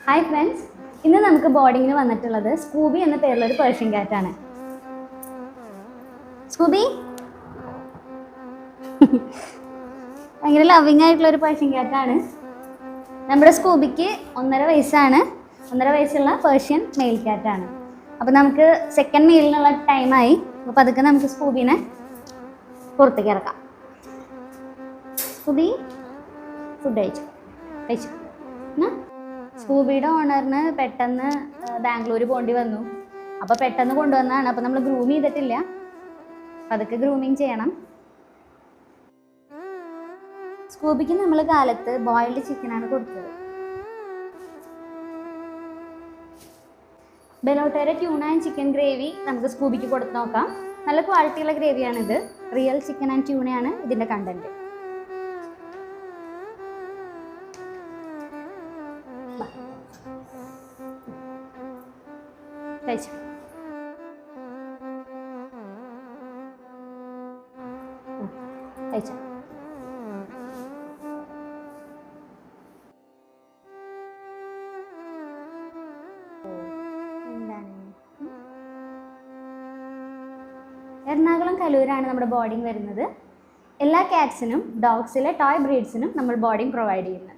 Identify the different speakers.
Speaker 1: Hi friends, ഇന്ന് നമുക്ക് ബോർഡിങ്ങിന് വന്നിട്ടുള്ളത് സ്കൂബി എന്ന പേരിലൊരു പേർഷ്യൻ ക്യാറ്റാണ്. സ്കൂബി ഭയങ്കര ലവിങ് ആയിട്ടുള്ളൊരു പേർഷ്യൻ ക്യാറ്റാണ്. നമ്മുടെ സ്കൂബിക്ക് 1.5 വയസ്സാണ്. 1.5 വയസ്സുള്ള പേർഷ്യൻ മെയിൽ ക്യാറ്റാണ്. അപ്പോൾ നമുക്ക് സെക്കൻഡ് മെയിലിനുള്ള ടൈമായി. അപ്പോൾ അതൊക്കെ നമുക്ക് സ്കൂബീനെ പുറത്തേക്ക് ഇറക്കാം. സ്കൂബി ഫുഡ് കഴിച്ചു. സ്കൂബിയുടെ ഓണറിന് പെട്ടെന്ന് ബാംഗ്ലൂർ പോകേണ്ടി വന്നു. അപ്പോൾ പെട്ടെന്ന് കൊണ്ടുവന്നതാണ്. അപ്പോൾ നമ്മൾ ഗ്രൂം ചെയ്തിട്ടില്ല. അതൊക്കെ ഗ്രൂമിങ് ചെയ്യണം. സ്കൂബിക്ക് നമ്മൾ കാലത്ത് ബോയിൽഡ് ചിക്കനാണ് കൊടുത്തത്. ബെലോട്ടേര ട്യൂണ ആൻഡ് ചിക്കൻ ഗ്രേവി നമുക്ക് സ്കൂബിക്ക് കൊടുത്ത് നോക്കാം. നല്ല ക്വാളിറ്റിയുള്ള ഗ്രേവിയാണിത്. റിയൽ ചിക്കൻ ആൻഡ് ട്യൂണയാണ് ഇതിൻ്റെ കണ്ടന്റ്. കഴിച്ചു. എറണാകുളം കലൂരാണ് നമ്മുടെ ബോർഡിംഗ് വരുന്നത്. എല്ലാ കാറ്റ്സിനും ഡോഗ്സിലെ ടോയ് ബ്രീഡ്സിനും നമ്മൾ ബോർഡിംഗ് പ്രൊവൈഡ് ചെയ്യുന്നത്.